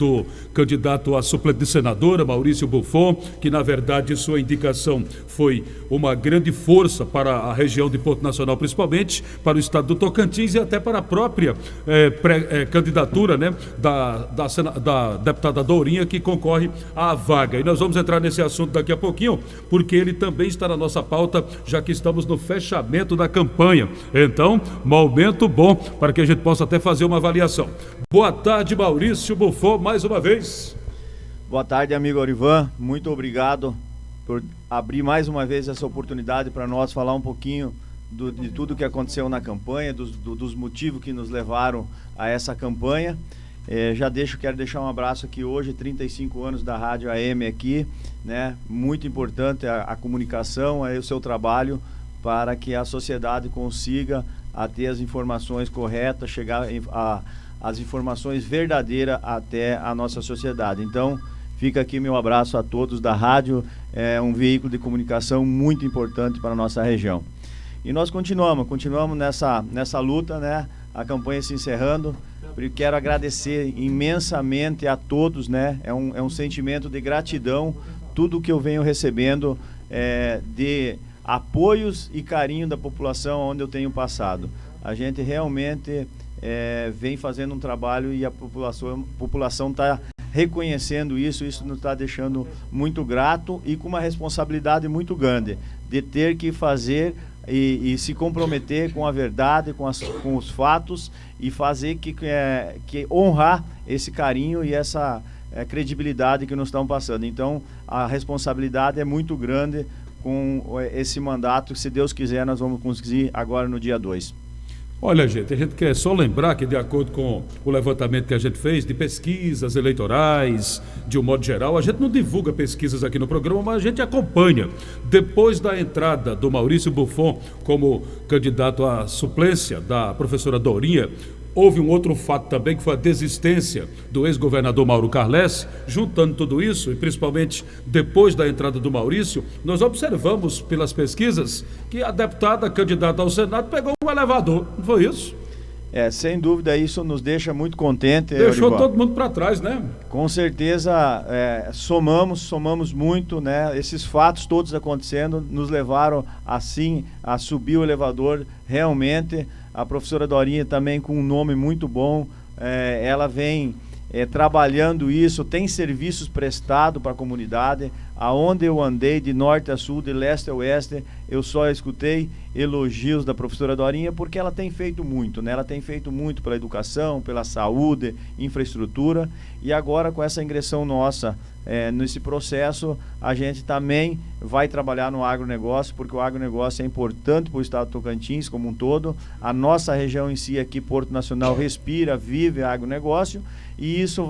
do candidato a suplente de senadora, Maurício Buffon, que na verdade sua indicação foi uma grande força para a região de Porto Nacional, principalmente para o estado do Tocantins e até para a própria candidatura, né, da deputada Dourinha, que concorre à vaga. E nós vamos entrar nesse assunto daqui a pouquinho, porque ele também está na nossa pauta, já que estamos no fechamento da campanha. Então, momento bom para que a gente possa até fazer uma avaliação. Boa tarde, Maurício Buffon, mais uma vez. Boa tarde, amigo Aurivan. Muito obrigado por abrir mais uma vez essa oportunidade para nós falar um pouquinho de tudo que aconteceu na campanha, dos motivos que nos levaram a essa campanha. Quero deixar um abraço aqui hoje, 35 anos da Rádio AM aqui, né? Muito importante a comunicação, o seu trabalho para que a sociedade consiga ter as informações corretas, chegar as informações verdadeiras até a nossa sociedade. Então, fica aqui meu abraço a todos da rádio, um veículo de comunicação muito importante para a nossa região. E nós continuamos nessa luta, né? A campanha se encerrando. Quero agradecer imensamente a todos, né? É um sentimento de gratidão, tudo que eu venho recebendo de apoios e carinho da população onde eu tenho passado. A gente realmente vem fazendo um trabalho e a população está reconhecendo isso nos está deixando muito grato e com uma responsabilidade muito grande de ter que fazer e se comprometer com a verdade, com os fatos e fazer que honrar esse carinho e essa credibilidade que nos estão passando. Então, a responsabilidade é muito grande com esse mandato, se Deus quiser, nós vamos conseguir agora no dia 2. Olha, gente, a gente quer só lembrar que, de acordo com o levantamento que a gente fez de pesquisas eleitorais, de um modo geral, a gente não divulga pesquisas aqui no programa, mas a gente acompanha. Depois da entrada do Maurício Buffon como candidato à suplência da professora Dourinha, houve um outro fato também, que foi a desistência do ex-governador Mauro Carles. Juntando tudo isso, e principalmente depois da entrada do Maurício, nós observamos pelas pesquisas que a deputada candidata ao Senado pegou um elevador, não foi isso? Sem dúvida, isso nos deixa muito contente. Deixou Aurivan. Todo mundo para trás, né? Com certeza, somamos muito, né? Esses fatos todos acontecendo nos levaram, assim, a subir o elevador, realmente. A professora Dourinha também com um nome muito bom, ela vem trabalhando isso, tem serviços prestados para a comunidade. Aonde eu andei, de norte a sul, de leste a oeste, eu só escutei elogios da professora Dourinha, porque ela tem feito muito, né? Ela tem feito muito pela educação, pela saúde, infraestrutura, e agora com essa ingressão nossa nesse processo, a gente também vai trabalhar no agronegócio, porque o agronegócio é importante para o estado do Tocantins como um todo. A nossa região em si aqui, Porto Nacional, respira, vive agronegócio, e isso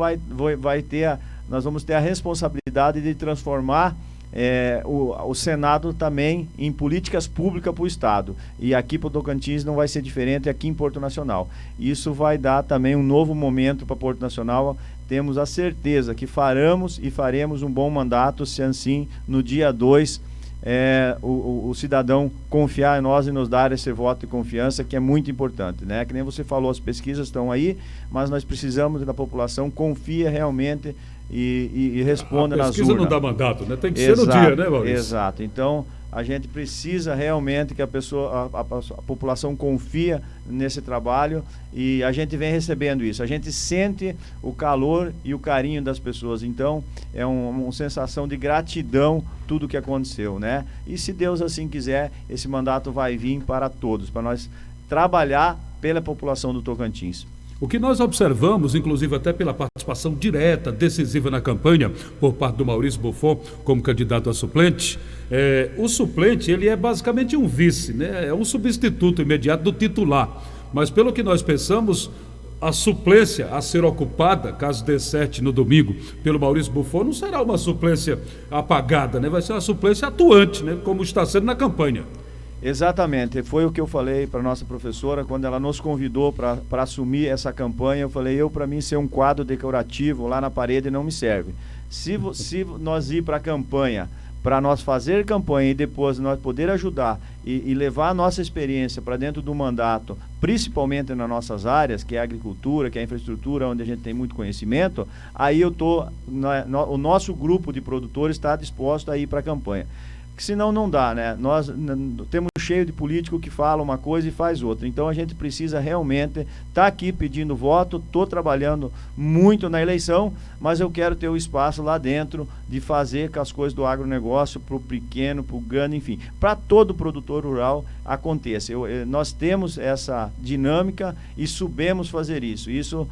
nós vamos ter a responsabilidade de transformar o Senado também em políticas públicas para o Estado. E aqui para o Tocantins não vai ser diferente, aqui em Porto Nacional. Isso vai dar também um novo momento para Porto Nacional. Temos a certeza que faremos um bom mandato, se assim, no dia 2, o cidadão confiar em nós e nos dar esse voto de confiança, que é muito importante, né? Que nem você falou, as pesquisas estão aí, mas nós precisamos da população confia realmente e responda nas urnas. A pesquisa não dá mandato, né? Tem que ser no dia, né, Maurício? Exato. Então, a gente precisa realmente que a população confia nesse trabalho, e a gente vem recebendo isso. A gente sente o calor e o carinho das pessoas. Então, é uma sensação de gratidão tudo que aconteceu, né? E se Deus assim quiser, esse mandato vai vir para todos, para nós trabalhar pela população do Tocantins. O que nós observamos, inclusive até pela participação direta, decisiva na campanha, por parte do Maurício Buffon como candidato a suplente, o suplente ele é basicamente um vice, né? É um substituto imediato do titular. Mas pelo que nós pensamos, a suplência a ser ocupada, caso dê certo no domingo, pelo Maurício Buffon, não será uma suplência apagada, né? Vai ser uma suplência atuante, né? Como está sendo na campanha. Exatamente, foi o que eu falei para a nossa professora quando ela nos convidou para assumir essa campanha. Eu falei, para mim ser um quadro decorativo lá na parede não me serve. Se nós ir para a campanha, para nós fazer campanha e depois nós poder ajudar e levar a nossa experiência para dentro do mandato, principalmente nas nossas áreas, que é a agricultura, que é a infraestrutura, onde a gente tem muito conhecimento, aí o nosso grupo de produtores está disposto a ir para a campanha. Senão não dá, né? Nós temos cheio de político que fala uma coisa e faz outra. Então a gente precisa realmente estar aqui pedindo voto. Estou trabalhando muito na eleição, mas eu quero ter o espaço lá dentro de fazer com as coisas do agronegócio para o pequeno, para o grande, enfim, para todo produtor rural aconteça. Nós temos essa dinâmica e soubemos fazer isso. Isso,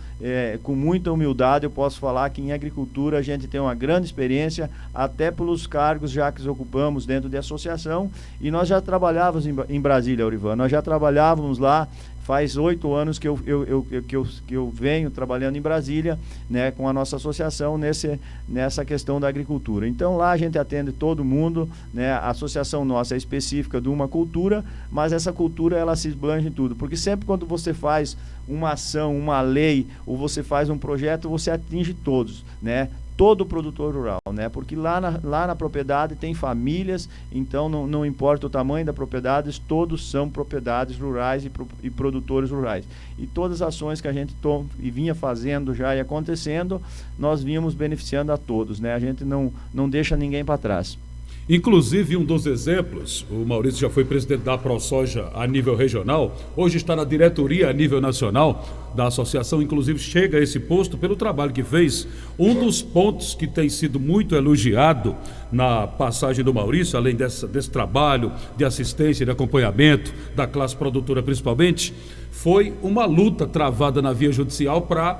com muita humildade, eu posso falar que em agricultura a gente tem uma grande experiência, até pelos cargos já que ocupamos dentro de associação, e nós já trabalhávamos em Brasília, Aurivan. Nós já trabalhávamos lá, faz 8 anos que eu venho trabalhando em Brasília, né, com a nossa associação nessa questão da agricultura. Então lá a gente atende todo mundo, né, a associação nossa é específica de uma cultura, mas essa cultura ela se esbanja em tudo, porque sempre quando você faz uma ação, uma lei, ou você faz um projeto, você atinge todos, né? Todo produtor rural, né? Porque lá na propriedade tem famílias, então não importa o tamanho da propriedade, todos são propriedades rurais e produtores rurais. E todas as ações que a gente vinha fazendo já e acontecendo, nós vínhamos beneficiando a todos, né? A gente não deixa ninguém para trás. Inclusive, um dos exemplos, o Maurício já foi presidente da ProSoja a nível regional, hoje está na diretoria a nível nacional da associação, inclusive chega a esse posto pelo trabalho que fez. Um dos pontos que tem sido muito elogiado na passagem do Maurício, além desse trabalho de assistência e de acompanhamento da classe produtora principalmente, foi uma luta travada na via judicial para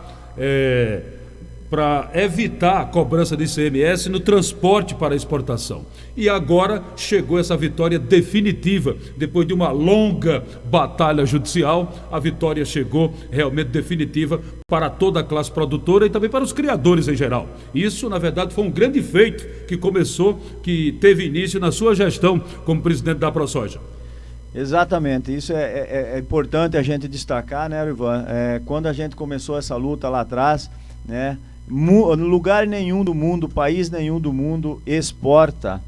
evitar a cobrança de ICMS no transporte para exportação. E agora chegou essa vitória definitiva. Depois de uma longa batalha judicial, a vitória chegou realmente definitiva para toda a classe produtora e também para os criadores em geral. Isso, na verdade, foi um grande feito que teve início na sua gestão como presidente da ProSoja. Exatamente, isso é importante a gente destacar, né, Ivan? Quando a gente começou essa luta lá atrás, né, lugar nenhum do mundo, país nenhum do mundo exporta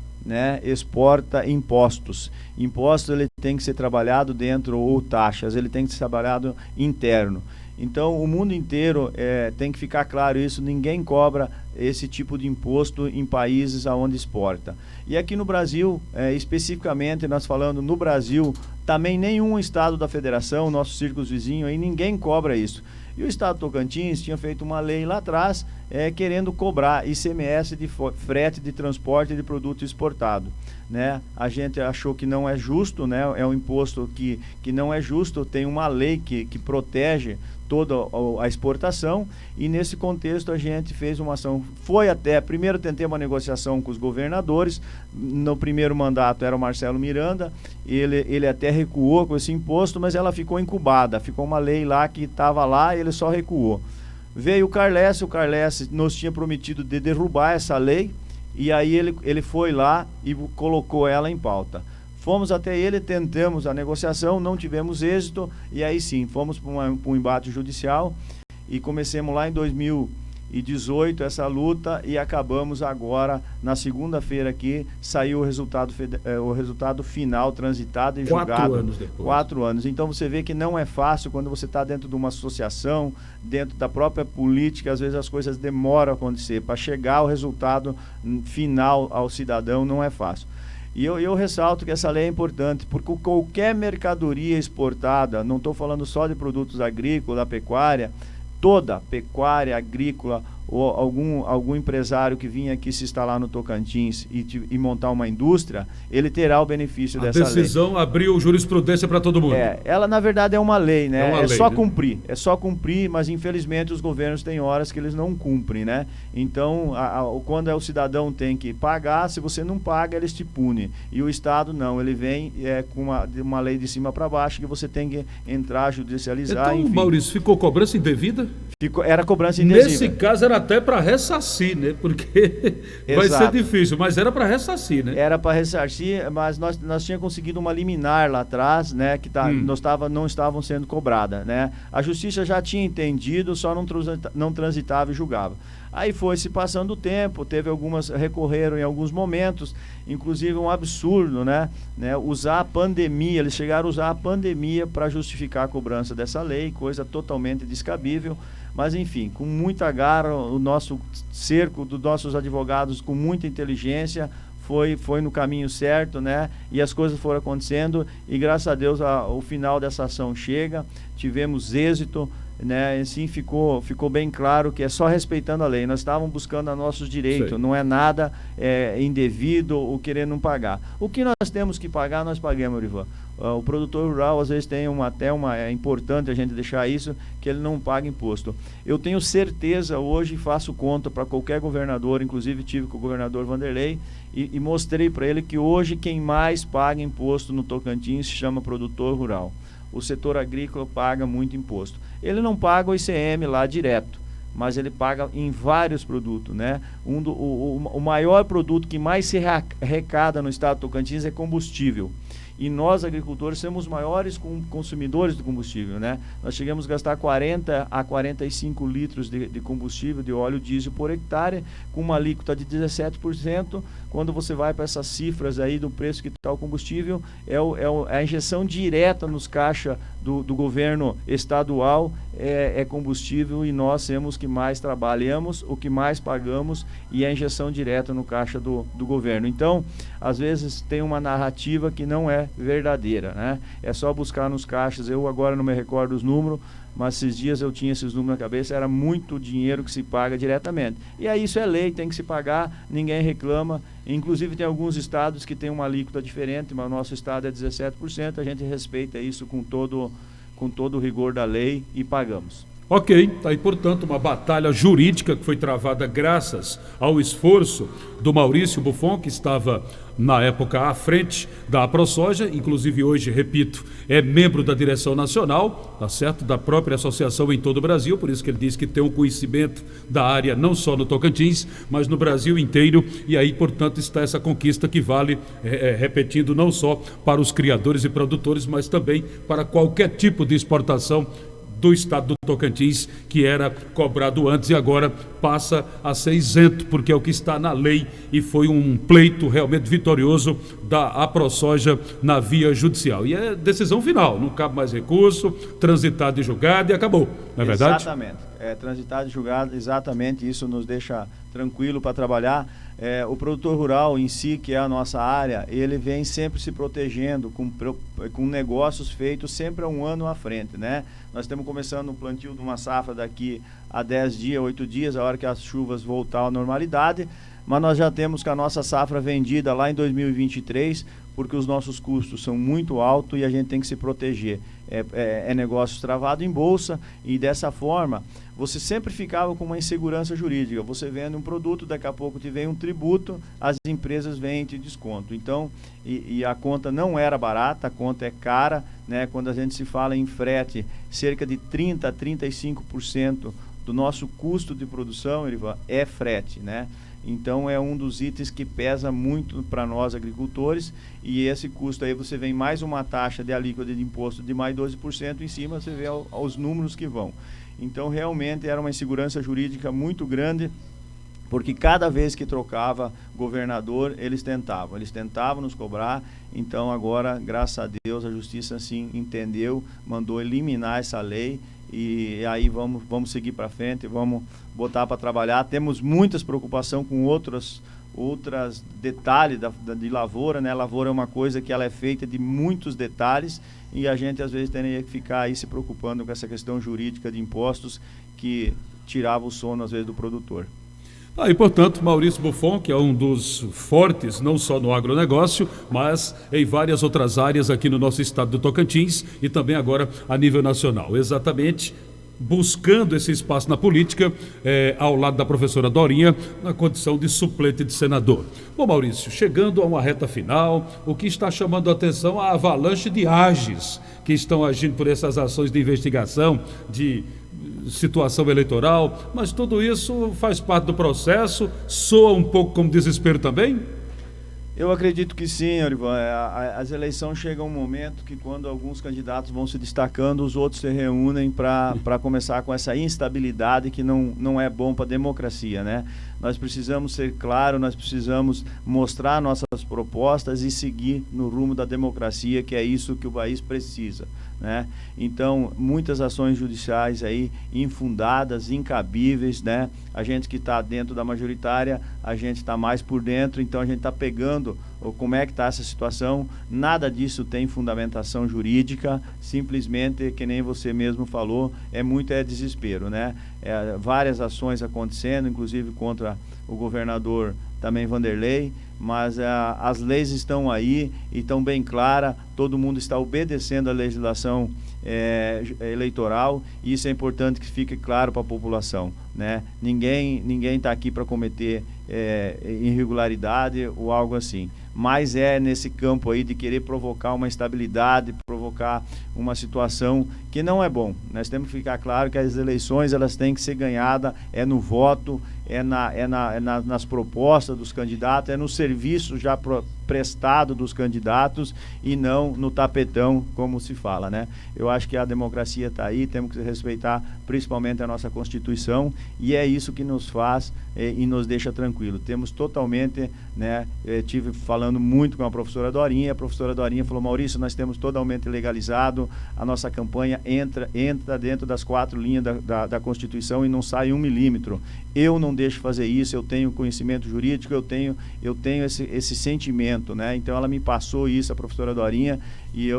impostos. Impostos ele tem que ser trabalhado dentro, ou taxas, ele tem que ser trabalhado interno. Então o mundo inteiro tem que ficar claro isso, ninguém cobra esse tipo de imposto em países aonde exporta. E aqui no Brasil, especificamente, nós falando no Brasil, também nenhum estado da federação, nossos círculos vizinhos, aí ninguém cobra isso. E o estado de Tocantins tinha feito uma lei lá atrás, querendo cobrar ICMS de frete de transporte de produto exportado, né? A gente achou que não é justo, né? É um imposto que não é justo, tem uma lei que protege toda a exportação, e nesse contexto a gente fez uma ação, primeiro tentei uma negociação com os governadores, no primeiro mandato era o Marcelo Miranda, ele até recuou com esse imposto, mas ela ficou incubada, ficou uma lei lá que estava lá e ele só recuou. Veio o Carles nos tinha prometido de derrubar essa lei, e aí ele foi lá e colocou ela em pauta. Fomos até ele, tentamos a negociação, não tivemos êxito, e aí sim, fomos para um embate judicial e comecemos lá em 2018 essa luta, e acabamos agora, na segunda-feira aqui, saiu o resultado final, transitado e julgado. 4 anos depois. 4 anos. Então você vê que não é fácil quando você está dentro de uma associação, dentro da própria política, às vezes as coisas demoram a acontecer. Para chegar ao resultado final ao cidadão não é fácil. E eu ressalto que essa lei é importante, porque qualquer mercadoria exportada, não estou falando só de produtos agrícolas, da pecuária, toda pecuária, agrícola, ou algum empresário que vinha aqui se instalar no Tocantins e montar uma indústria, ele terá o benefício dessa lei. A decisão abriu jurisprudência para todo mundo. Ela na verdade é uma lei, né? Lei, só né? cumprir, mas infelizmente os governos têm horas que eles não cumprem, né? Então, quando o cidadão tem que pagar, se você não paga, eles te punem. E o Estado não, ele vem com uma lei de cima para baixo que você tem que entrar, judicializar, então, enfim. Maurício, ficou cobrança indevida? Era cobrança indevida. Nesse caso era até para ressarcir, né? Porque vai ser difícil, mas era para ressarcir, né? Era para ressarcir, mas nós tínhamos conseguido uma liminar lá atrás, né? Que não estavam sendo cobradas, né? A justiça já tinha entendido, só não transitava e julgava. Aí foi se passando o tempo, teve algumas, recorreram em alguns momentos, inclusive um absurdo, né? Usar a pandemia, eles chegaram a usar a pandemia para justificar a cobrança dessa lei, coisa totalmente descabível. Mas enfim, com muita garra, o nosso cerco dos nossos advogados, com muita inteligência, foi no caminho certo, né? E as coisas foram acontecendo e graças a Deus o final dessa ação chega, tivemos êxito, né? Assim ficou bem claro que é só respeitando a lei. Nós estávamos buscando nossos direitos, não é nada indevido ou querer não pagar. O que nós temos que pagar, nós pagamos, Orivan. O produtor rural às vezes tem é importante a gente deixar isso, que ele não paga imposto. Eu tenho certeza hoje, faço conta para qualquer governador, inclusive tive com o governador Vanderlei e mostrei para ele que hoje quem mais paga imposto no Tocantins se chama produtor rural. O setor agrícola paga muito imposto. Ele não paga o ICM lá direto, mas ele paga em vários produtos, né? O maior produto que mais se arrecada no estado do Tocantins é combustível. E nós, agricultores, somos os maiores consumidores de combustível, né? Nós chegamos a gastar 40 a 45 litros de combustível, de óleo diesel por hectare, com uma alíquota de 17%. Quando você vai para essas cifras aí do preço que está o combustível, é a injeção direta nos caixas do governo estadual, é combustível, e nós temos que mais trabalhamos, o que mais pagamos, e é a injeção direta no caixa do governo. Então, às vezes tem uma narrativa que não é verdadeira, né? É só buscar nos caixas. Eu agora não me recordo os números, mas esses dias eu tinha esses números na cabeça, era muito dinheiro que se paga diretamente. E aí isso é lei, tem que se pagar, ninguém reclama. Inclusive tem alguns estados que têm uma alíquota diferente, mas o nosso estado é 17%, a gente respeita isso com todo o rigor da lei e pagamos. Ok, está aí, portanto, uma batalha jurídica que foi travada graças ao esforço do Maurício Buffon, que estava, na época, à frente da AproSoja, inclusive hoje, repito, é membro da direção nacional, tá certo, da própria associação em todo o Brasil, por isso que ele diz que tem um conhecimento da área não só no Tocantins, mas no Brasil inteiro, e aí, portanto, está essa conquista que vale, repetindo, não só para os criadores e produtores, mas também para qualquer tipo de exportação do estado do Tocantins, que era cobrado antes e agora passa a ser isento, porque é o que está na lei, e foi um pleito realmente vitorioso da AproSoja na via judicial. E é decisão final, não cabe mais recurso, transitado e julgado e acabou, não é verdade? Exatamente, transitado e julgado, exatamente, isso nos deixa tranquilo para trabalhar. O produtor rural em si, que é a nossa área, ele vem sempre se protegendo com negócios feitos sempre a um ano à frente, né? Nós estamos começando o plantio de uma safra daqui a 10 dias, 8 dias, a hora que as chuvas voltar à normalidade, mas nós já temos com a nossa safra vendida lá em 2023, porque os nossos custos são muito altos e a gente tem que se proteger. É negócio travado em bolsa, e dessa forma você sempre ficava com uma insegurança jurídica. Você vende um produto, daqui a pouco te vem um tributo, as empresas vêm e te descontam. Então, e a conta não era barata, a conta é cara, né? Quando a gente se fala em frete, cerca de 30% a 35% do nosso custo de produção, Erivan, é frete, né? Então é um dos itens que pesa muito para nós agricultores, e esse custo aí você vem mais uma taxa de alíquota de imposto de mais 12% em cima, você vê os números que vão. Então realmente era uma insegurança jurídica muito grande, porque cada vez que trocava governador, eles tentavam nos cobrar. Então agora, graças a Deus, a justiça assim entendeu, mandou eliminar essa lei, e aí vamos seguir para frente, vamos botar para trabalhar. Temos muitas preocupações com outros detalhes de lavoura, né? Lavoura é uma coisa que ela é feita de muitos detalhes, e a gente às vezes teria que ficar aí se preocupando com essa questão jurídica de impostos que tirava o sono às vezes do produtor. E, portanto, Maurício Buffon, que é um dos fortes, não só no agronegócio, mas em várias outras áreas aqui no nosso estado do Tocantins e também agora a nível nacional. Exatamente buscando esse espaço na política, ao lado da professora Dorinha, na condição de suplente de senador. Bom, Maurício, chegando a uma reta final, o que está chamando a atenção é a avalanche de AGEs que estão agindo por essas ações de investigação, de situação eleitoral, mas tudo isso faz parte do processo, soa um pouco como desespero também? Eu acredito que sim, Orivan. As eleições chegam um momento que quando alguns candidatos vão se destacando, os outros se reúnem para começar com essa instabilidade que não é bom para a democracia, né? Nós precisamos ser claros, nós precisamos mostrar nossas propostas e seguir no rumo da democracia, que é isso que o país precisa, né? Então, muitas ações judiciais aí infundadas, incabíveis, né? A gente que está dentro da majoritária, a gente está mais por dentro, então a gente está pegando como é que está essa situação. Nada disso tem fundamentação jurídica, simplesmente, que nem você mesmo falou, muito desespero, né? Várias ações acontecendo, inclusive contra o governador também Vanderlei, mas as leis estão aí e estão bem claras, todo mundo está obedecendo a legislação eleitoral, e isso é importante que fique claro para a população, né? Ninguém está aqui para cometer irregularidade ou algo assim, mas nesse campo aí de querer provocar uma instabilidade, provocar uma situação que não é bom. Nós temos que ficar claro que as eleições elas têm que ser ganhadas no voto, nas propostas dos candidatos, no serviço já prestado dos candidatos e não no tapetão, como se fala, né? Eu acho que a democracia está aí, temos que respeitar principalmente a nossa Constituição, e é isso que nos faz e nos deixa tranquilo. Temos totalmente, né? Tive falando muito com a professora Dorinha, e a professora Dorinha falou: Maurício, nós temos totalmente legalizado, a nossa campanha entra dentro das 4 linhas da Constituição e não sai 1 milímetro. Eu não deixo fazer isso, eu tenho conhecimento jurídico, eu tenho esse sentimento, né? Então ela me passou isso, a professora Dorinha, e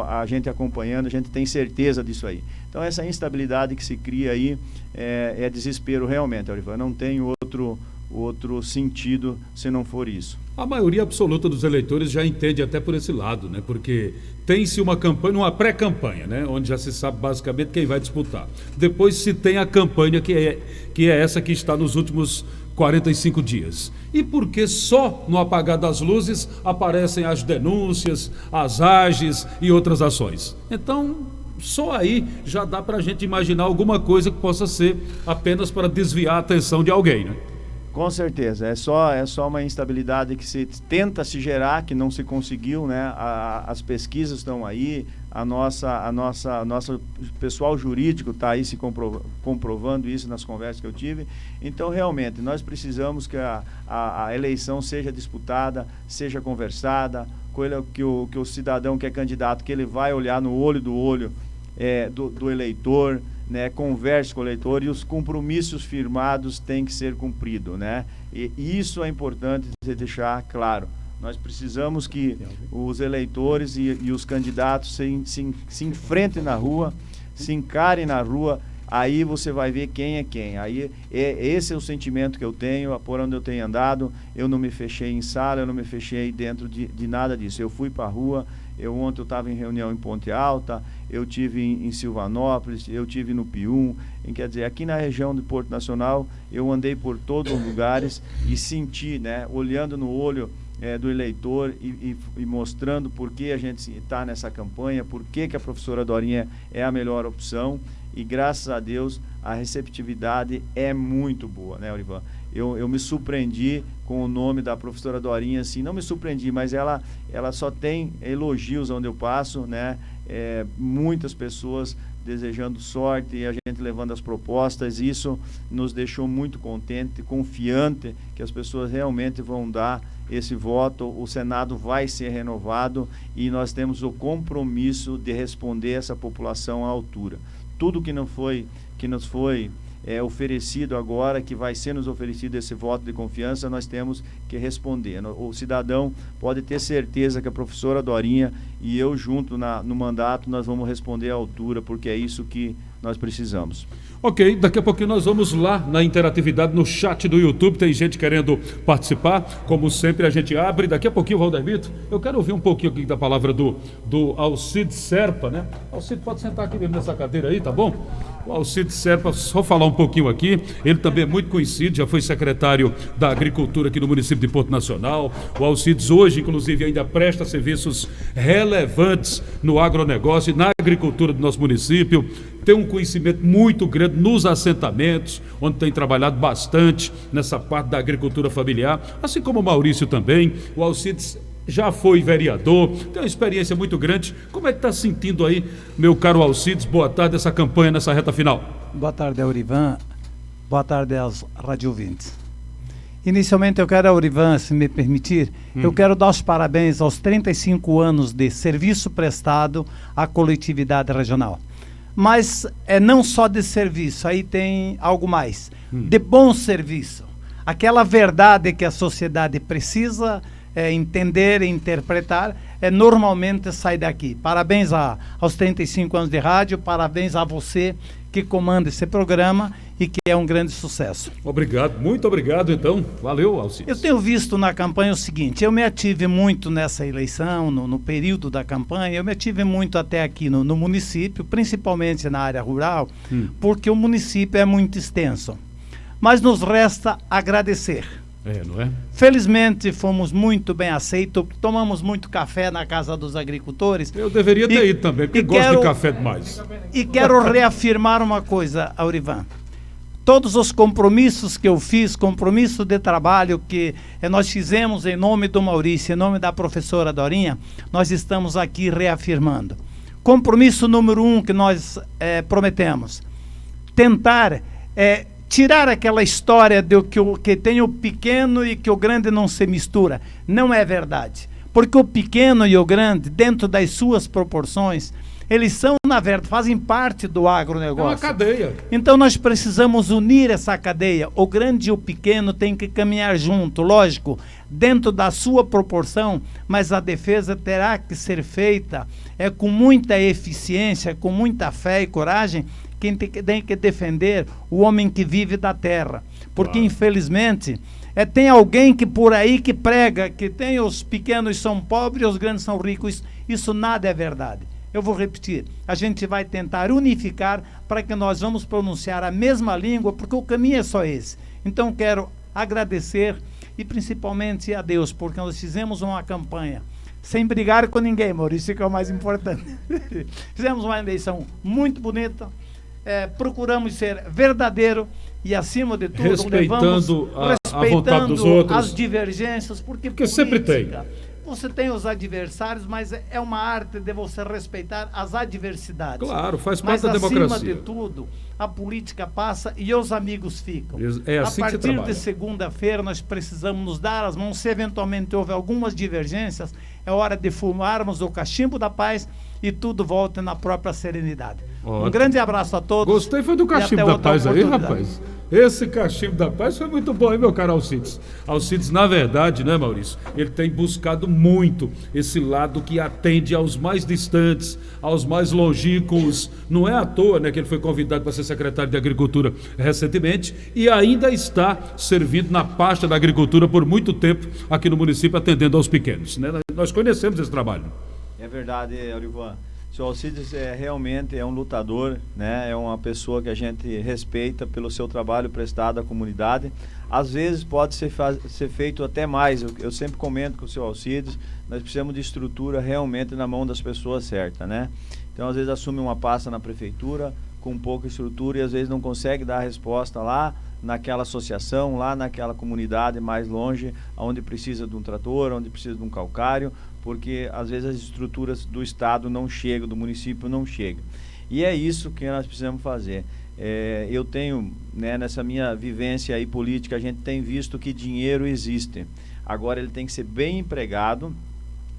a gente acompanhando, a gente tem certeza disso aí. Então essa instabilidade que se cria aí é desespero realmente, Orivan. Não tem outro sentido se não for isso. A maioria absoluta dos eleitores já entende até por esse lado, né? Porque tem-se uma campanha, uma pré-campanha, né? Onde já se sabe basicamente quem vai disputar. Depois se tem a campanha que é essa que está nos últimos 45 dias. E por que só no apagar das luzes aparecem as denúncias, as AGEs e outras ações? Então, só aí já dá para a gente imaginar alguma coisa que possa ser apenas para desviar a atenção de alguém, né? Com certeza, é só uma instabilidade que se tenta se gerar, que não se conseguiu, né? As pesquisas estão aí, nosso pessoal jurídico está aí se comprovando isso nas conversas que eu tive. Então, realmente, nós precisamos que a eleição seja disputada, seja conversada, que o cidadão que é candidato, que ele vai olhar no olho do eleitor, né, converse com o eleitor, e os compromissos firmados têm que ser cumpridos, né? E isso é importante deixar claro. Nós precisamos que os eleitores e os candidatos se enfrentem na rua, se encarem na rua, aí você vai ver quem é quem. Aí esse é o sentimento que eu tenho, por onde eu tenho andado. Eu não me fechei em sala, eu não me fechei dentro de nada disso. Eu fui para a rua. Ontem eu estava em reunião em Ponte Alta, eu tive em Silvanópolis, eu tive no Pium, quer dizer, aqui na região de Porto Nacional, eu andei por todos os lugares e senti, né, olhando no olho do eleitor e mostrando por que a gente está nessa campanha, por que a professora Dorinha é a melhor opção, e graças a Deus a receptividade é muito boa, né, Orivan? Eu me surpreendi com o nome da professora Dorinha, assim, não me surpreendi, mas ela só tem elogios onde eu passo, né? Muitas pessoas desejando sorte e a gente levando as propostas. Isso nos deixou muito contente, confiante que as pessoas realmente vão dar esse voto. O Senado vai ser renovado e nós temos o compromisso de responder essa população à altura. Tudo que nos foi oferecido agora, que vai ser nos oferecido esse voto de confiança, nós temos que responder. O cidadão pode ter certeza que a professora Dorinha e eu junto no mandato, nós vamos responder à altura, porque é isso que nós precisamos. Ok, daqui a pouquinho nós vamos lá na interatividade, no chat do YouTube, tem gente querendo participar, como sempre a gente abre. Daqui a pouquinho, Valdemito, eu quero ouvir um pouquinho aqui da palavra do Alcides Serpa, né? Alcides, pode sentar aqui mesmo nessa cadeira aí, tá bom? O Alcides Serpa, só falar um pouquinho aqui, ele também é muito conhecido, já foi secretário da Agricultura aqui no município de Porto Nacional. O Alcides hoje, inclusive, ainda presta serviços relevantes no agronegócio e na agricultura do nosso município. tem um conhecimento muito grande nos assentamentos, onde tem trabalhado bastante nessa parte da agricultura familiar, assim como o Maurício também. O Alcides já foi vereador, tem uma experiência muito grande. Como é que está sentindo aí, meu caro Alcides? Boa tarde, essa campanha nessa reta final. Boa tarde, Aurivan. Boa tarde aos radiovintes. Inicialmente eu quero, Aurivan, se me permitir, eu quero dar os parabéns aos 35 anos de serviço prestado à coletividade regional. Mas é não só de serviço, aí tem algo mais, de bom serviço. Aquela verdade que a sociedade precisa entender e interpretar, normalmente sai daqui. Parabéns aos 35 anos de rádio, parabéns a você que comanda esse programa e que é um grande sucesso. Obrigado, muito obrigado então. Valeu, Alcides. Eu tenho visto na campanha o seguinte, eu me ative muito nessa eleição, no período da campanha, eu me ative muito até aqui no município, principalmente na área rural, porque o município é muito extenso. Mas nos resta agradecer. Não é? Felizmente fomos muito bem aceitos, tomamos muito café na Casa dos Agricultores. Eu deveria ter ido também, porque gosto de café demais. E quero reafirmar uma coisa, Aurivan. Todos os compromissos que eu fiz, compromisso de trabalho que nós fizemos em nome do Maurício, em nome da professora Dorinha, nós estamos aqui reafirmando. Compromisso número 1 que nós prometemos, tentar tirar aquela história de que tem o pequeno e que o grande não se mistura. Não é verdade. Porque o pequeno e o grande, dentro das suas proporções, eles são, na verdade, fazem parte do agronegócio. É uma cadeia. Então nós precisamos unir essa cadeia. O grande e o pequeno têm que caminhar junto, lógico, dentro da sua proporção, mas a defesa terá que ser feita com muita eficiência, com muita fé e coragem. Quem tem que defender o homem que vive da terra. Porque, infelizmente, tem alguém que por aí que prega que tem os pequenos são pobres e os grandes são ricos. Isso nada é verdade. Eu vou repetir, a gente vai tentar unificar para que nós vamos pronunciar a mesma língua, porque o caminho é só esse. Então quero agradecer e principalmente a Deus, porque nós fizemos uma campanha sem brigar com ninguém, Maurício, que é o mais importante. Fizemos uma eleição muito bonita, procuramos ser verdadeiro e, acima de tudo, respeitando a vontade dos outros, as divergências, porque política, sempre tem. Você tem os adversários, mas é uma arte de você respeitar as adversidades. Claro, faz parte da democracia. Mas, acima de tudo, a política passa e os amigos ficam. É assim a que partir de segunda-feira, nós precisamos nos dar as mãos. Se eventualmente houve algumas divergências, é hora de fumarmos o cachimbo da paz e tudo volta na própria serenidade. Ótimo. Um grande abraço a todos. Gostei foi do cachimbo da paz aí, rapaz. Esse cachimbo da paz foi muito bom, hein, meu caro Alcides? Alcides, na verdade, né, Maurício, ele tem buscado muito esse lado que atende aos mais distantes, aos mais longínquos. Não é à toa, né, que ele foi convidado para ser secretário de Agricultura recentemente e ainda está servindo na pasta da Agricultura por muito tempo aqui no município, atendendo aos pequenos, né? Nós conhecemos esse trabalho. É verdade, Aurivan. O senhor Alcides realmente é um lutador, né? É uma pessoa que a gente respeita pelo seu trabalho prestado à comunidade. Às vezes pode ser feito até mais. Eu sempre comento com o senhor Alcides, nós precisamos de estrutura realmente na mão das pessoas certas, né? Então, às vezes assume uma pasta na prefeitura com pouca estrutura e às vezes não consegue dar a resposta lá naquela associação, lá naquela comunidade mais longe, onde precisa de um trator, onde precisa de um calcário, porque às vezes as estruturas do estado não chegam, do município não chegam. E é isso que nós precisamos fazer. Eu tenho, né, nessa minha vivência aí política, a gente tem visto que dinheiro existe. Agora ele tem que ser bem empregado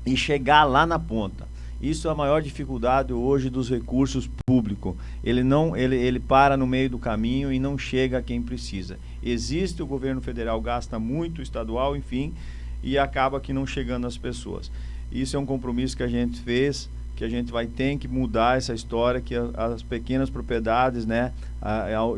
e chegar lá na ponta. Isso é a maior dificuldade hoje dos recursos públicos. Ele para no meio do caminho e não chega a quem precisa. Existe, o governo federal gasta muito, o estadual, enfim, e acaba que não chegando às pessoas. Isso é um compromisso que a gente fez, que a gente vai ter que mudar essa história, que as pequenas propriedades, né,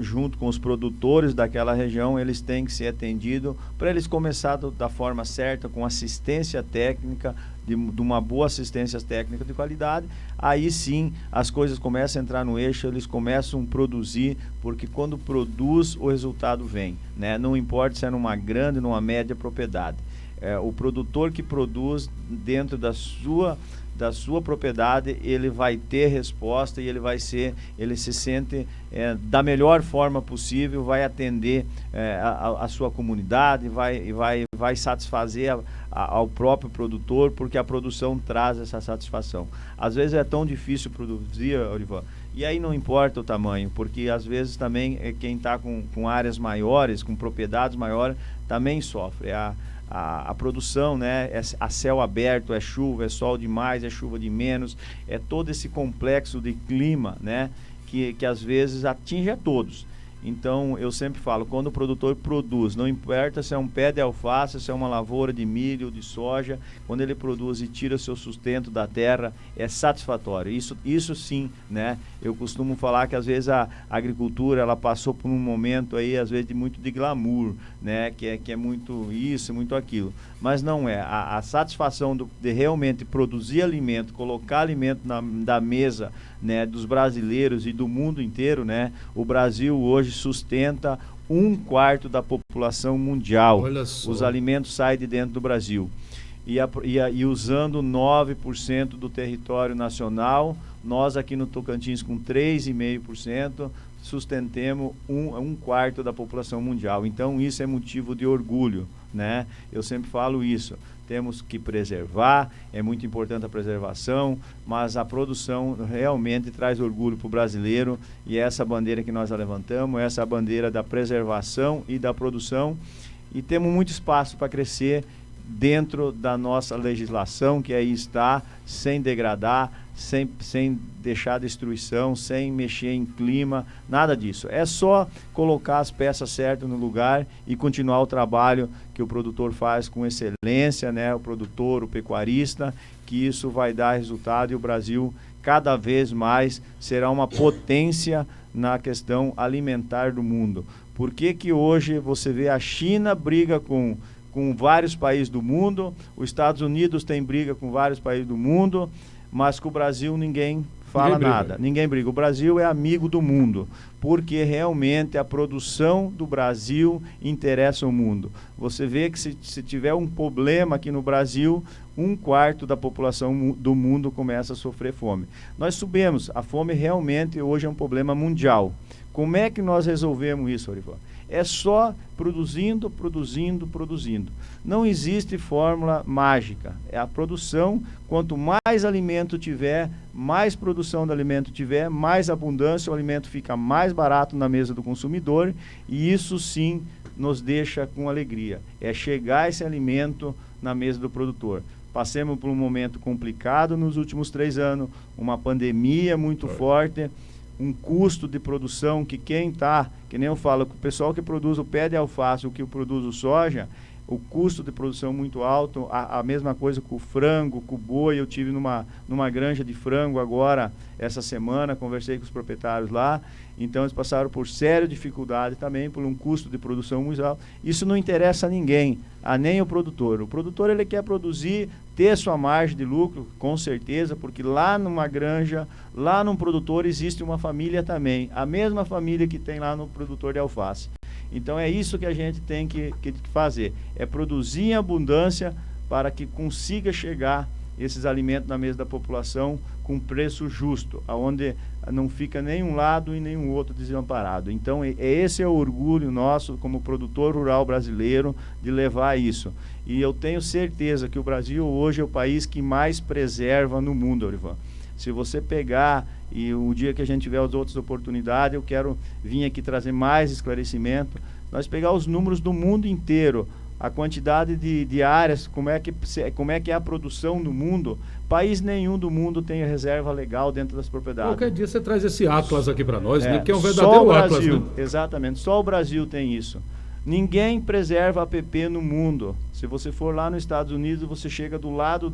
junto com os produtores daquela região, eles têm que ser atendidos para eles começarem da forma certa, com assistência técnica, de uma boa assistência técnica de qualidade. Aí sim as coisas começam a entrar no eixo, eles começam a produzir, porque quando produz o resultado vem, né? Não importa se é numa grande, numa média propriedade. O produtor que produz dentro da da sua propriedade, ele vai ter resposta e ele se sente da melhor forma possível, vai atender a sua comunidade, vai satisfazer ao próprio produtor, porque a produção traz essa satisfação. Às vezes é tão difícil produzir, Orivan, e aí não importa o tamanho, porque às vezes também quem está com áreas maiores, com propriedades maiores, também sofre. A produção, né, a céu aberto, é chuva, é sol demais, é chuva de menos, é todo esse complexo de clima, né, que às vezes atinge a todos. Então, eu sempre falo, quando o produtor produz, não importa se é um pé de alface, se é uma lavoura de milho, de soja, quando ele produz e tira seu sustento da terra, é satisfatório. Isso sim, né? Eu costumo falar que às vezes a agricultura, ela passou por um momento aí, às vezes, muito de glamour, né? Que é muito isso, muito aquilo. Mas não é. A satisfação de realmente produzir alimento, colocar alimento da mesa, né, dos brasileiros e do mundo inteiro, né? O Brasil hoje sustenta 1/4 da população mundial. Olha só. Os alimentos saem de dentro do Brasil. E usando 9% do território nacional, nós aqui no Tocantins com 3,5%, sustentemos 1/4 da população mundial. Então isso é motivo de orgulho, né? Eu sempre falo isso. Temos que preservar, é muito importante a preservação, mas a produção realmente traz orgulho para o brasileiro, e essa bandeira que nós levantamos, essa bandeira da preservação e da produção, e temos muito espaço para crescer dentro da nossa legislação, que aí está, sem degradar, sem deixar destruição, sem mexer em clima, nada disso. É só colocar as peças certas no lugar e continuar o trabalho que o produtor faz com excelência, né? O produtor, o pecuarista, que isso vai dar resultado, e o Brasil cada vez mais será uma potência na questão alimentar do mundo. Por que hoje você vê a China briga com vários países do mundo, os Estados Unidos tem briga com vários países do mundo, mas com o Brasil ninguém fala nada, ninguém briga. O Brasil é amigo do mundo, porque realmente a produção do Brasil interessa o mundo. Você vê que se tiver um problema aqui no Brasil, 1/4 da população do mundo começa a sofrer fome. Nós sabemos, a fome realmente hoje é um problema mundial. Como é que nós resolvemos isso, Orivan? É só produzindo. Não existe fórmula mágica. É a produção. Quanto mais alimento tiver, mais produção de alimento tiver, mais abundância, o alimento fica mais barato na mesa do consumidor, e isso sim nos deixa com alegria. É chegar esse alimento na mesa do produtor. Passemos por um momento complicado nos últimos 3 anos, uma pandemia muito forte, um custo de produção que que nem eu falo, o pessoal que produz o pé de alface, o que produz o soja, o custo de produção muito alto, a mesma coisa com o frango, com o boi. Eu tive numa granja de frango agora, essa semana, conversei com os proprietários lá, então eles passaram por séria dificuldade também, por um custo de produção muito alto. Isso não interessa a ninguém, nem o produtor. O produtor, ele quer produzir, ter sua margem de lucro, com certeza, porque lá numa granja, lá num produtor, existe uma família também, a mesma família que tem lá no produtor de alface. Então é isso que a gente tem que fazer, é produzir em abundância para que consiga chegar esses alimentos na mesa da população com preço justo, aonde não fica nenhum lado e nenhum outro desamparado. Então esse é o orgulho nosso como produtor rural brasileiro, de levar isso. E eu tenho certeza que o Brasil hoje é o país que mais preserva no mundo, Orivan. Se você pegar, e o dia que a gente tiver as outras oportunidades, eu quero vir aqui trazer mais esclarecimento, nós pegar os números do mundo inteiro, a quantidade de áreas, como é que é a produção no mundo. País nenhum do mundo tem reserva legal dentro das propriedades. Qualquer dia você traz esse atlas aqui para nós, né? Que é um só verdadeiro o Brasil, atlas, né? Exatamente, só o Brasil tem isso. Ninguém preserva APP no mundo. Se você for lá nos Estados Unidos, você chega do lado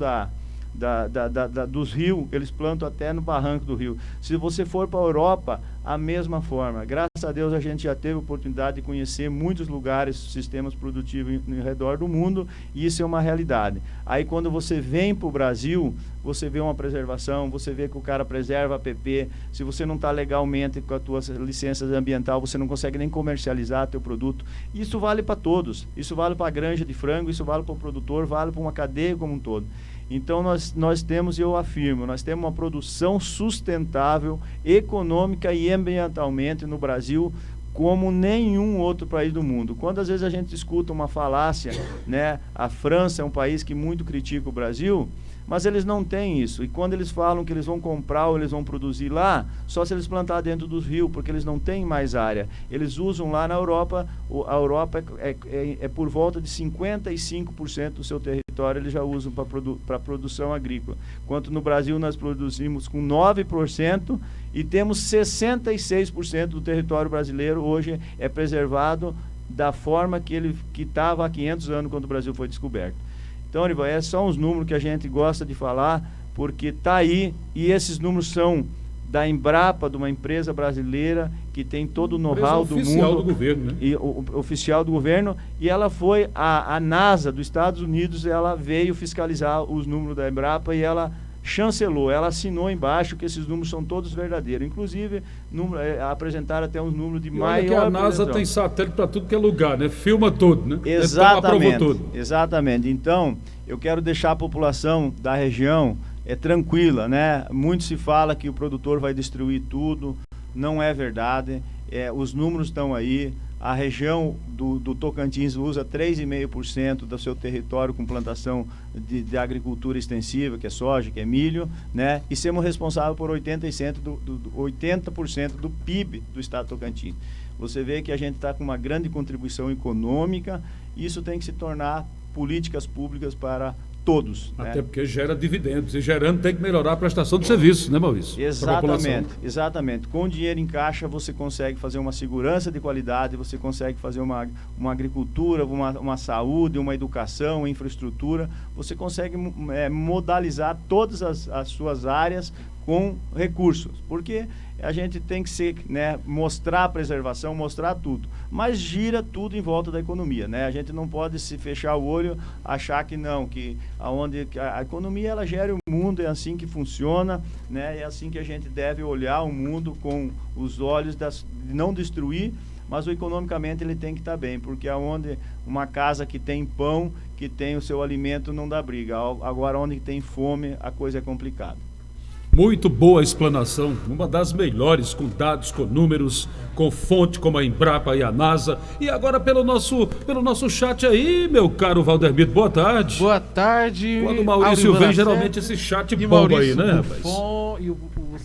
dos rios, eles plantam até no barranco do rio. Se você for para a Europa, a mesma forma. Graças a Deus a gente já teve a oportunidade de conhecer muitos lugares, sistemas produtivos em redor do mundo, e isso é uma realidade. Aí quando você vem para o Brasil, você vê uma preservação, você vê que o cara preserva a APP. Se você não está legalmente com a tua licença ambiental, você não consegue nem comercializar teu produto. Isso vale para todos. Isso vale para a granja de frango, isso vale para o produtor, vale para uma cadeia como um todo. Então nós temos, e eu afirmo, nós temos uma produção sustentável, econômica e ambientalmente no Brasil como nenhum outro país do mundo. Quando às vezes a gente escuta uma falácia, né? A França é um país que muito critica o Brasil, mas eles não têm isso. E quando eles falam que eles vão comprar ou eles vão produzir lá, só se eles plantar dentro dos rios, porque eles não têm mais área. Eles usam lá na Europa, a Europa é por volta de 55% do seu território, eles já usam para produção agrícola. Enquanto no Brasil nós produzimos com 9% e temos 66% do território brasileiro hoje é preservado da forma que ele estava há 500 anos quando o Brasil foi descoberto. Então, Orivan, é só uns números que a gente gosta de falar, porque está aí, e esses números são da Embrapa, de uma empresa brasileira que tem todo o know-how do mundo. Oficial do governo, né? E oficial do governo, e ela foi, a NASA dos Estados Unidos, ela veio fiscalizar os números da Embrapa e ela chancelou, ela assinou embaixo que esses números são todos verdadeiros. Inclusive, apresentaram até uns números de maior... Olha que a NASA tem satélite para tudo que é lugar, né? Filma tudo, né? Exatamente, então, tudo. Exatamente. Então, eu quero deixar a população da região tranquila, né? Muito se fala que o produtor vai destruir tudo, não é verdade. Os números estão aí. A região do Tocantins usa 3,5% do seu território com plantação de agricultura extensiva, que é soja, que é milho, né? E somos responsáveis por 80% do PIB do estado do Tocantins. Você vê que a gente está com uma grande contribuição econômica, e isso tem que se tornar políticas públicas para todos. Até né? porque gera dividendos, e gerando tem que melhorar a prestação de serviço, né, Maurício? Exatamente. Com dinheiro em caixa você consegue fazer uma segurança de qualidade, você consegue fazer uma agricultura, uma saúde, uma educação, uma infraestrutura, você consegue modalizar todas as suas áreas com recursos, porque a gente tem que mostrar a preservação, mostrar tudo, mas gira tudo em volta da economia, né? A gente não pode se fechar o olho, achar que não, que a economia ela gera o mundo, é assim que funciona, né? É assim que a gente deve olhar o mundo, com os olhos de não destruir, mas economicamente ele tem que estar bem, porque aonde uma casa que tem pão, que tem o seu alimento, não dá briga. Agora onde tem fome, a coisa é complicada. Muito boa explanação, uma das melhores, com dados, com números, com fonte como a Embrapa e a NASA. E agora pelo nosso chat aí, meu caro Valdermito, boa tarde. Boa tarde. Quando o Maurício vem, geralmente esse chat bomba aí, né, rapaz? E o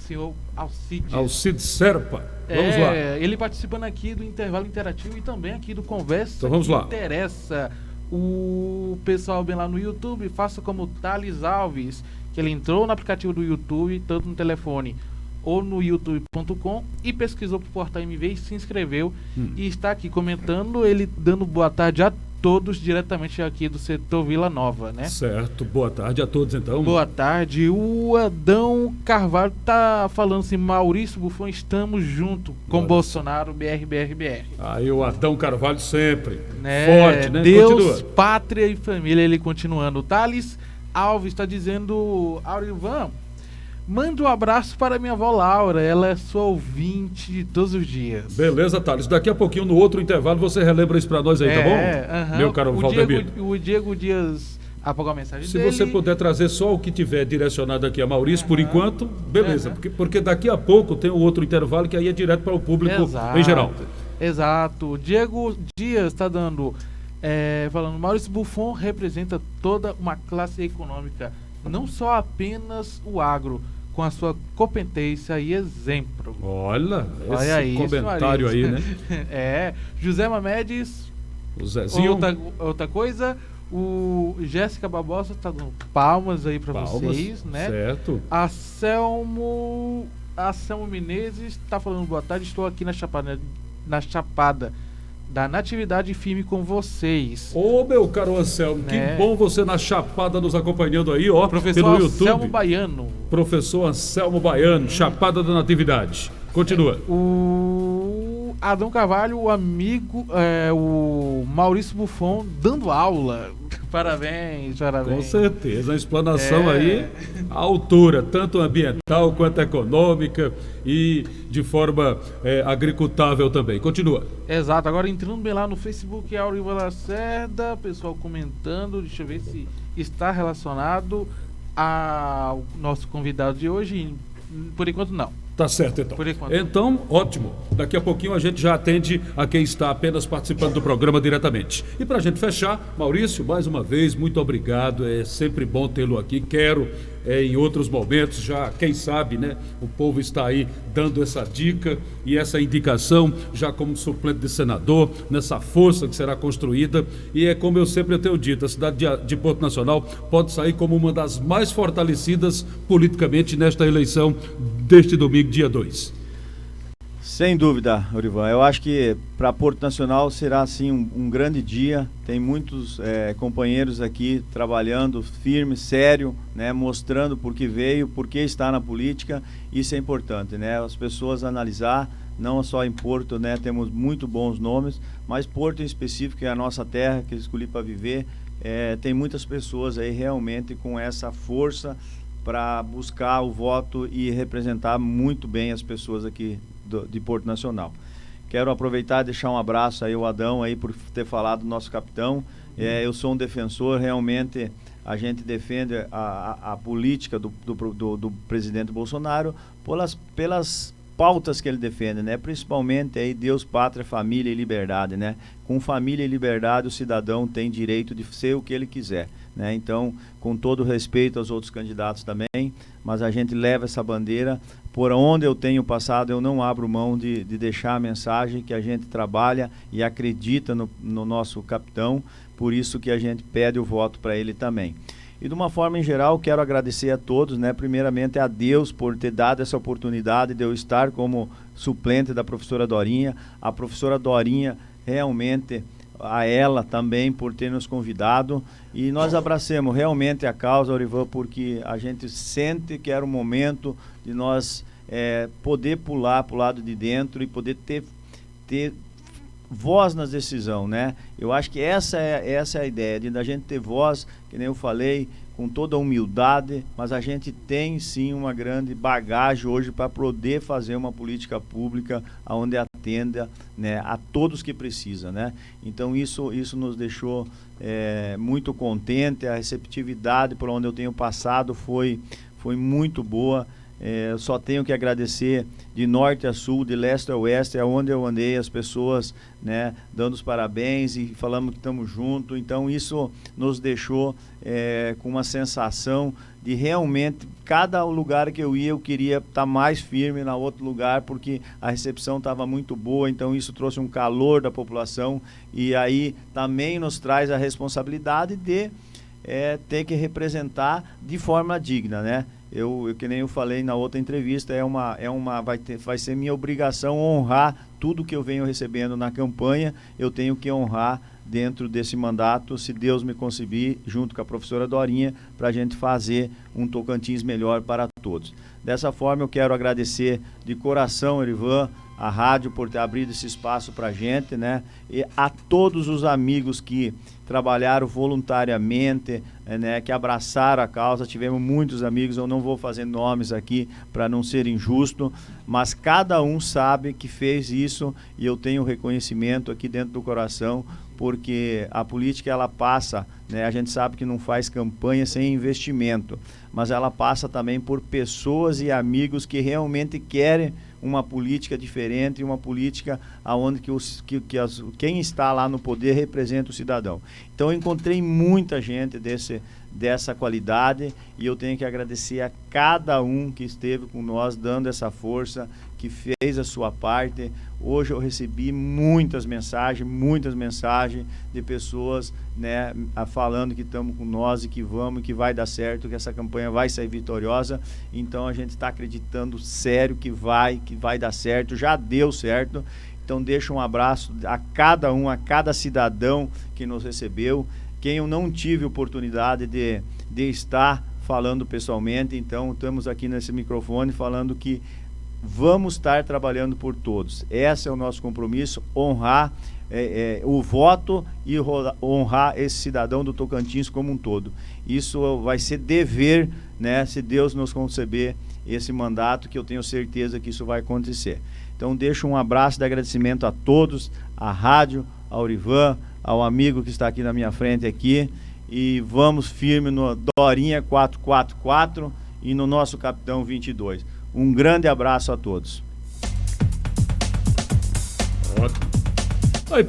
senhor Alcides. Alcides Serpa. Vamos lá. Ele participando aqui do intervalo interativo e também aqui do Conversa então, vamos lá. Interessa. O pessoal bem lá no YouTube, faça como Thales Alves, que ele entrou no aplicativo do YouTube, tanto no telefone ou no youtube.com, e pesquisou pro Portal MV e se inscreveu, e está aqui comentando, ele dando boa tarde a todos, diretamente aqui do setor Vila Nova, né? Certo, boa tarde a todos então. Boa tarde. O Adão Carvalho tá falando assim: Maurício Buffon, estamos junto com Bolsonaro, BR. Aí o Adão Carvalho sempre, né? Forte, né? Deus, continua. pátria e família, ele continuando. O Thales Alves está dizendo: Aurivan, manda um abraço para minha avó Laura, ela é sua ouvinte de todos os dias. Beleza, Thales, daqui a pouquinho no outro intervalo você relembra isso para nós aí, tá bom? Meu caro Valdemiro. O Diego Dias apagou a mensagem Se dele. você puder trazer só o que tiver direcionado aqui a Maurício, por enquanto, beleza, porque daqui a pouco tem o outro intervalo que aí é direto para o público em geral. Exato. O Diego Dias está dando... falando, Maurício Buffon representa toda uma classe econômica, não só apenas o agro, com a sua competência e exemplo. Olha esse aí, comentário aí, né? José Mamedes, o Zezinho. Outra coisa, o Jéssica Barbosa está dando palmas aí para vocês, né? Certo. A Selmo Menezes está falando boa tarde, estou aqui na Chapada da Natividade firme com vocês. Ô, meu caro Anselmo, que bom você na Chapada nos acompanhando aí, ó, Professor pelo YouTube. Anselmo Baiano. Professor Anselmo Baiano, Chapada da Natividade. Continua. O Adão Carvalho, o amigo, o Maurício Buffon dando aula. Parabéns. Com certeza, a explanação aí à altura, tanto ambiental quanto econômica e de forma agricultável também. Continua. Exato, agora entrando bem lá no Facebook, Auriva Lacerda, pessoal comentando, deixa eu ver se está relacionado ao nosso convidado de hoje. Por enquanto não. Tá certo, então. Por enquanto. Então, ótimo. Daqui a pouquinho a gente já atende a quem está apenas participando do programa diretamente. E para a gente fechar, Maurício, mais uma vez, muito obrigado. É sempre bom tê-lo aqui. Quero, em outros momentos, já, quem sabe, né? O povo está aí dando essa dica e essa indicação, já como suplente de senador, nessa força que será construída. E é como eu sempre tenho dito, a cidade de Porto Nacional pode sair como uma das mais fortalecidas politicamente nesta eleição deste domingo, dia 2. Sem dúvida, Orivan. Eu acho que para Porto Nacional será assim um grande dia. Tem muitos companheiros aqui trabalhando firme, sério, né, mostrando por que veio, por que está na política. Isso é importante, né? As pessoas analisar, não só em Porto, né, temos muito bons nomes, mas Porto em específico, que é a nossa terra, que eu escolhi para viver, tem muitas pessoas aí realmente com essa força para buscar o voto e representar muito bem as pessoas aqui de Porto Nacional. Quero aproveitar e deixar um abraço aí ao Adão aí por ter falado do nosso capitão. Eu sou um defensor, realmente a gente defende a política do presidente Bolsonaro pelas pautas que ele defende, né? Principalmente aí Deus, pátria, família e liberdade, né? Com família e liberdade o cidadão tem direito de ser o que ele quiser, né? Então, com todo respeito aos outros candidatos também, mas a gente leva essa bandeira. Por onde eu tenho passado, eu não abro mão de deixar a mensagem que a gente trabalha e acredita no nosso capitão, por isso que a gente pede o voto para ele também. E de uma forma em geral, quero agradecer a todos, né? Primeiramente a Deus por ter dado essa oportunidade de eu estar como suplente da professora Dorinha. A professora Dorinha, realmente, a ela também por ter nos convidado. E nós abracemos realmente a causa, Orivan, porque a gente sente que era o momento de nós poder pular para o lado de dentro e poder ter voz nas decisões, né? Eu acho que essa é a ideia, de a gente ter voz, que nem eu falei, com toda a humildade, mas a gente tem sim uma grande bagagem hoje para poder fazer uma política pública onde atenda, né, a todos que precisam, né? Então isso nos deixou muito contente. A receptividade por onde eu tenho passado foi muito boa. Eu só tenho que agradecer de norte a sul, de leste a oeste, aonde eu andei, as pessoas, né, dando os parabéns e falando que estamos juntos. Então isso nos deixou com uma sensação de realmente, cada lugar que eu ia, eu queria estar mais firme na outro lugar, porque a recepção estava muito boa. Então isso trouxe um calor da população e aí também nos traz a responsabilidade de ter que representar de forma digna, né? Eu que nem eu falei na outra entrevista, vai ser minha obrigação honrar tudo que eu venho recebendo na campanha. Eu tenho que honrar dentro desse mandato, se Deus me concebir, junto com a professora Dorinha, para a gente fazer um Tocantins melhor para todos. Dessa forma, eu quero agradecer de coração, Erivan, a rádio por ter abrido esse espaço para a gente, né? E a todos os amigos que trabalharam voluntariamente, né? Que abraçaram a causa. Tivemos muitos amigos, eu não vou fazer nomes aqui para não ser injusto, mas cada um sabe que fez isso e eu tenho reconhecimento aqui dentro do coração, porque a política ela passa, né? A gente sabe que não faz campanha sem investimento, mas ela passa também por pessoas e amigos que realmente querem uma política diferente, uma política onde quem está lá no poder representa o cidadão. Então eu encontrei muita gente dessa qualidade e eu tenho que agradecer a cada um que esteve com nós, dando essa força, que fez a sua parte. Hoje eu recebi muitas mensagens de pessoas, né, falando que estamos com nós e que vamos, que vai dar certo, que essa campanha vai sair vitoriosa. Então a gente está acreditando sério que vai dar certo, já deu certo. Então deixo um abraço a cada um, a cada cidadão que nos recebeu. Quem eu não tive oportunidade de estar falando pessoalmente, então estamos aqui nesse microfone falando que vamos estar trabalhando por todos. Esse é o nosso compromisso, honrar o voto e honrar esse cidadão do Tocantins como um todo. Isso vai ser dever, né, se Deus nos conceder esse mandato, que eu tenho certeza que isso vai acontecer. Então deixo um abraço de agradecimento a todos, à rádio, ao Aurivan, ao amigo que está aqui na minha frente aqui, e vamos firme no Dorinha 444 e no nosso Capitão 22. Um grande abraço a todos. Ótimo. Aí,